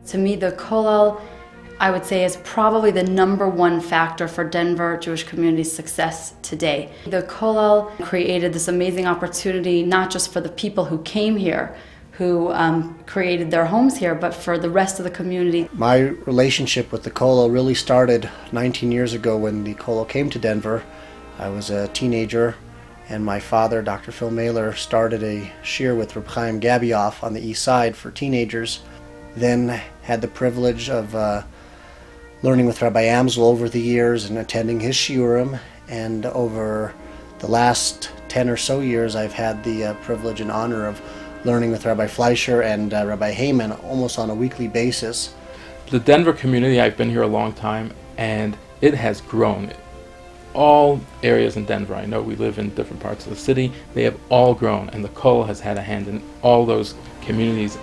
To me, the Kollel, I would say, is probably the #1 factor for Denver Jewish community's success today. The Kollel created this amazing opportunity, not just for the people who came here, who created their homes here, but for the rest of the community. My relationship with the Kollel really started 19 years ago when the Kollel came to Denver. I was a teenager, and my father, Dr. Phil Mailer, started a shiur with Reb Chaim Gabioff on the east side for teenagers. Then had the privilege of learning with Rabbi Amsel over the years and attending his shiurim, and over the last 10 or so years I've had the privilege and honor of learning with Rabbi Fleischer and Rabbi Heyman almost on a weekly basis. The Denver community, I've been here a long time, and it has grown. All areas in Denver, I know we live in different parts of the city, they have all grown, and the Kollel has had a hand in all those communities.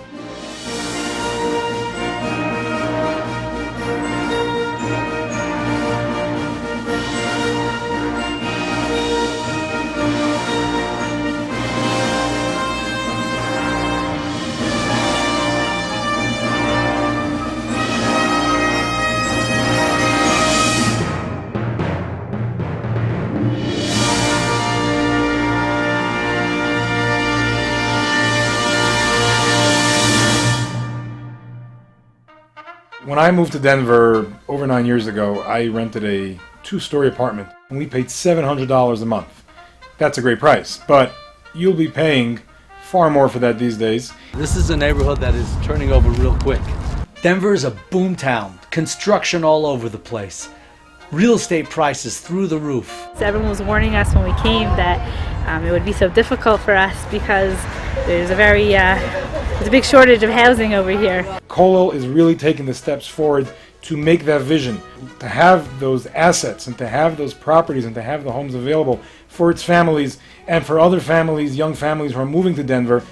When I moved to Denver over 9 years ago, I rented a 2-story apartment, and we paid $700 a month. That's a great price, but you'll be paying far more for that these days. This is a neighborhood that is turning over real quick. Denver is a boom town, construction all over the place, real estate prices through the roof. So everyone was warning us when we came that it would be so difficult for us because there's a big shortage of housing over here. Kollel is really taking the steps forward to make that vision, to have those assets and to have those properties and to have the homes available for its families and for other families, young families who are moving to Denver.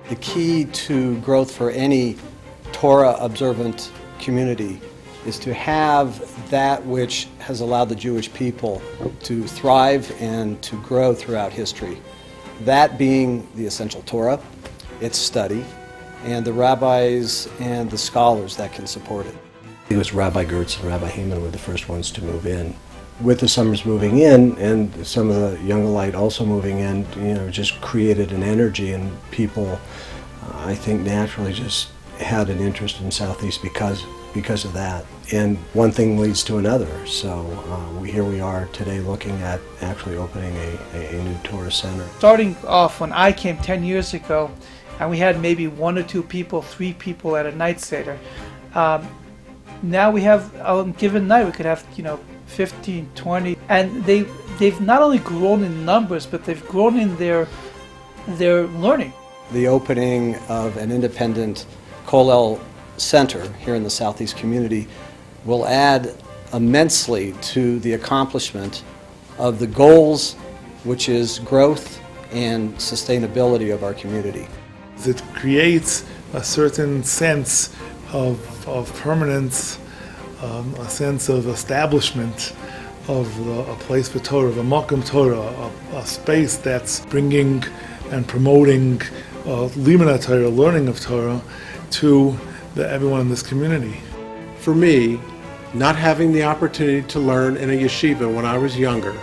The key to growth for any Torah observant community is to have that which has allowed the Jewish people to thrive and to grow throughout history. That being the essential Torah, its study, and the rabbis and the scholars that can support it. It was Rabbi Gertz and Rabbi Heyman were the first ones to move in. With the Summers moving in and some of the young elite also moving in, just created an energy, and people, I think, naturally just had an interest in Southeast because of that. And one thing leads to another. So here we are today looking at actually opening a new Torah center. Starting off when I came 10 years ago, and we had maybe 1 or 2 people, 3 people at a night seder. Now we have, on a given night, we could have 15, 20, and they've not only grown in numbers, but they've grown in their learning. The opening of an independent Kollel center here in the Southeast community will add immensely to the accomplishment of the goals, which is growth and sustainability of our community. It creates a certain sense of permanence, a sense of establishment of a place for Torah, of a Makom Torah, a space that's bringing and promoting limud Torah, learning of Torah, to everyone in this community. For me, not having the opportunity to learn in a yeshiva when I was younger,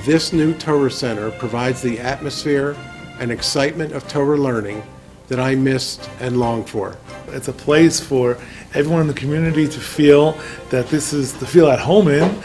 this new Torah center provides the atmosphere and excitement of Torah learning that I missed and longed for. It's a place for everyone in the community to feel that to feel at home in,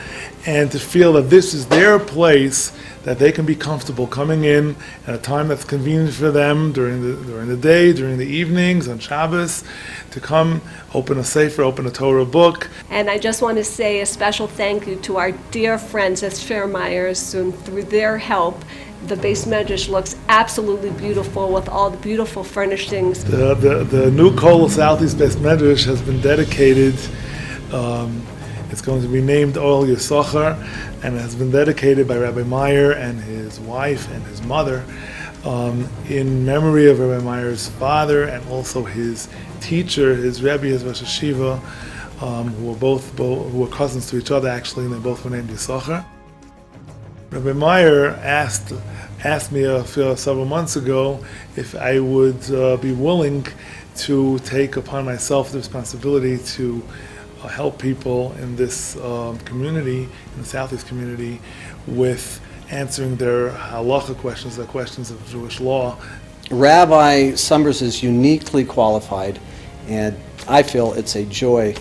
and to feel that this is their place, that they can be comfortable coming in at a time that's convenient for them during the day, during the evenings, on Shabbos, to come, open a sefer, open a Torah book. And I just want to say a special thank you to our dear friends at Schwermeyer's. Through their help, the Beis Medrash looks absolutely beautiful with all the beautiful furnishings. The new Kollel Southeast Beis Medrash has been dedicated. It's going to be named Oel Yisachar, and it has been dedicated by Rabbi Meyer and his wife and his mother in memory of Rabbi Meyer's father and also his teacher, his Rebbe, his Rosh Hashiva, who were cousins to each other actually, and they both were named Yisachar. Rabbi Meyer asked me several months ago if I would be willing to take upon myself the responsibility to help people in this community, in the Southeast community, with answering their halacha questions, their questions of Jewish law. Rabbi Summers is uniquely qualified, and I feel it's a joy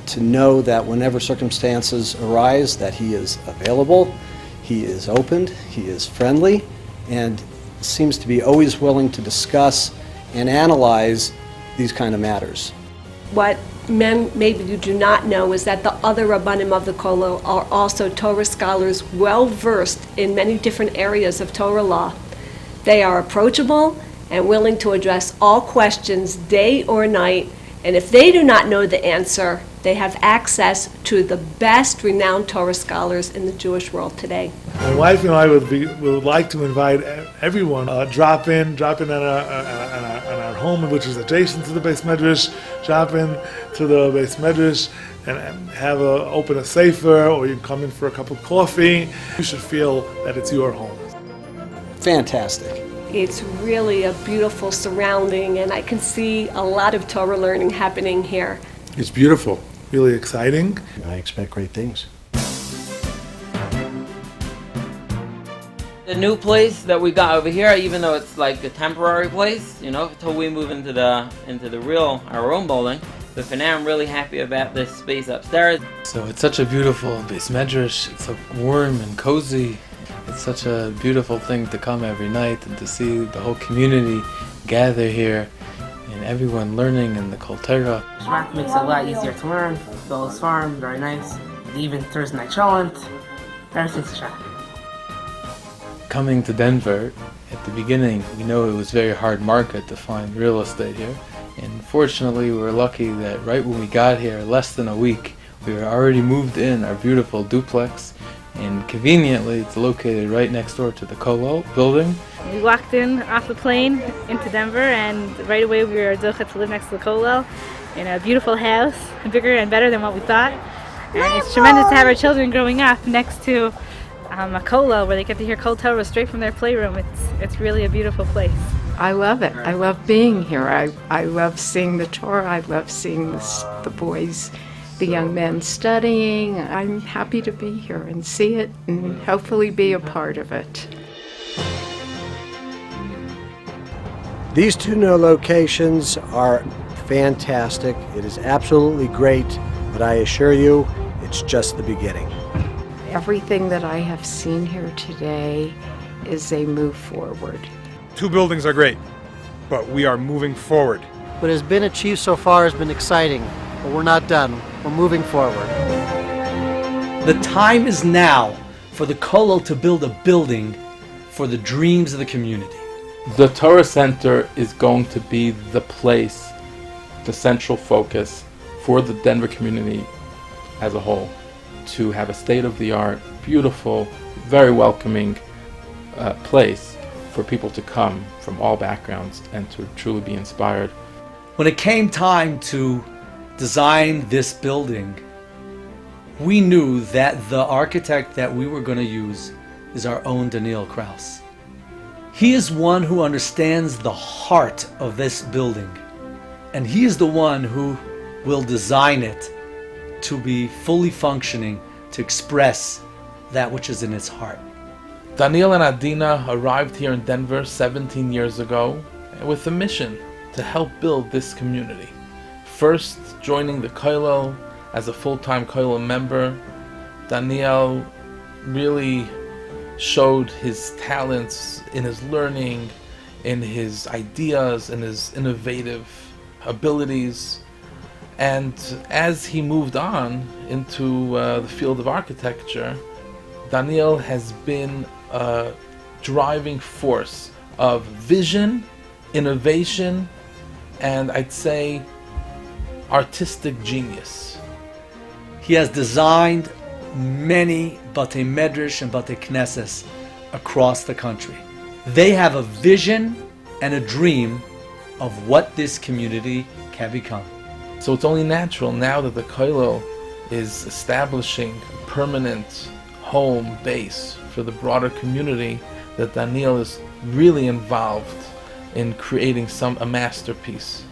to know that whenever circumstances arise, that he is available, he is open, he is friendly, and seems to be always willing to discuss and analyze these kind of matters. What maybe you do not know is that the other Rabbanim of the Kollel are also Torah scholars well versed in many different areas of Torah law. They are approachable and willing to address all questions day or night, and if they do not know the answer, they have access to the best renowned Torah scholars in the Jewish world today. My wife and I would like to invite everyone, drop in on our home, which is adjacent to the Beis Medrash, drop in to the Beis Medrash and open a sefer, or you can come in for a cup of coffee. You should feel that it's your home. Fantastic. It's really a beautiful surrounding, and I can see a lot of Torah learning happening here. It's beautiful. Really exciting. I expect great things. The new place that we got over here, even though it's like a temporary place, until we move into our own building. But for now, I'm really happy about this space upstairs. So it's such a beautiful Beis Medrash. It's so warm and cozy. It's such a beautiful thing to come every night and to see the whole community gather here and everyone learning in the Kol Torah. Shvat makes it a lot easier to learn. Bill's farm, very nice. Even Thursday night cholent. Everything's a Coming to Denver, at the beginning, we know it was a very hard market to find real estate here. And fortunately, we were lucky that right when we got here, less than a week, we were already moved in our beautiful duplex. And conveniently, it's located right next door to the Kollel building. We walked in off the plane into Denver, and right away we were zocha to live next to the Kollel in a beautiful house, bigger and better than what we thought. And it's tremendous to have our children growing up next to a Kollel where they get to hear Kol Torah straight from their playroom. It's really a beautiful place. I love it. I love being here. I love seeing the Torah. I love seeing the boys, the young men studying. I'm happy to be here and see it and hopefully be a part of it. These two new locations are fantastic. It is absolutely great, but I assure you, it's just the beginning. Everything that I have seen here today is a move forward. 2 buildings are great, but we are moving forward. What has been achieved so far has been exciting, but we're not done. We're moving forward. The time is now for the Kollel to build a building for the dreams of the community. The Torah Center is going to be the place, the central focus for the Denver community as a whole, to have a state-of-the-art, beautiful, very welcoming place for people to come from all backgrounds and to truly be inspired. When it came time to design this building, we knew that the architect that we were going to use is our own Daniel Kraus. He is one who understands the heart of this building, and he is the one who will design it to be fully functioning, to express that which is in its heart. Daniel and Adina arrived here in Denver 17 years ago with a mission to help build this community. First, joining the Kollel as a full-time Kollel member, Daniel really showed his talents in his learning, in his ideas, in his innovative abilities. And as he moved on into the field of architecture, Daniel has been a driving force of vision, innovation, and I'd say artistic genius. He has designed many Batei Medrash and Batei Knesses across the country. They have a vision and a dream of what this community can become. So it's only natural now that the Kollel is establishing a permanent home base for the broader community that Daniel is really involved in creating a masterpiece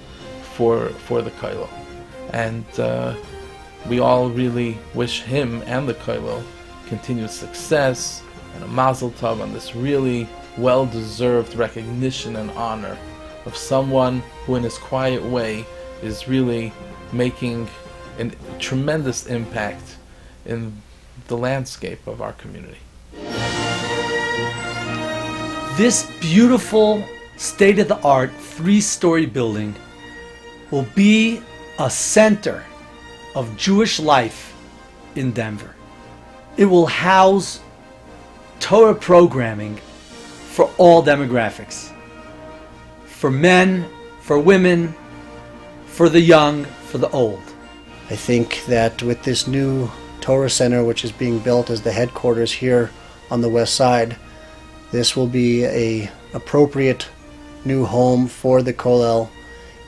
for the Kollel. And we all really wish him and the Kollel continued success and a mazel tov on this really well-deserved recognition and honor of someone who in his quiet way is really making a tremendous impact in the landscape of our community. This beautiful, state-of-the-art, 3-story building will be a center of Jewish life in Denver. It will house Torah programming for all demographics. For men, for women, for the young, for the old. I think that with this new Torah Center, which is being built as the headquarters here on the west side, this will be an appropriate new home for the Kollel,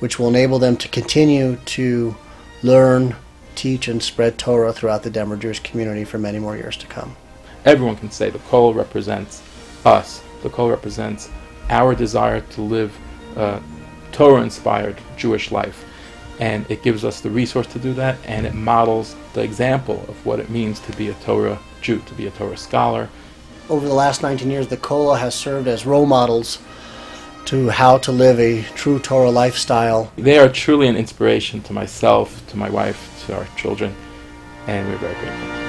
which will enable them to continue to learn, teach, and spread Torah throughout the Denver Jewish community for many more years to come. Everyone can say the Kollel represents us. The Kollel represents our desire to live a Torah-inspired Jewish life. And it gives us the resource to do that, and it models the example of what it means to be a Torah Jew, to be a Torah scholar. Over the last 19 years, the Kollel has served as role models to how to live a true Torah lifestyle. They are truly an inspiration to myself, to my wife, to our children, and we're very grateful.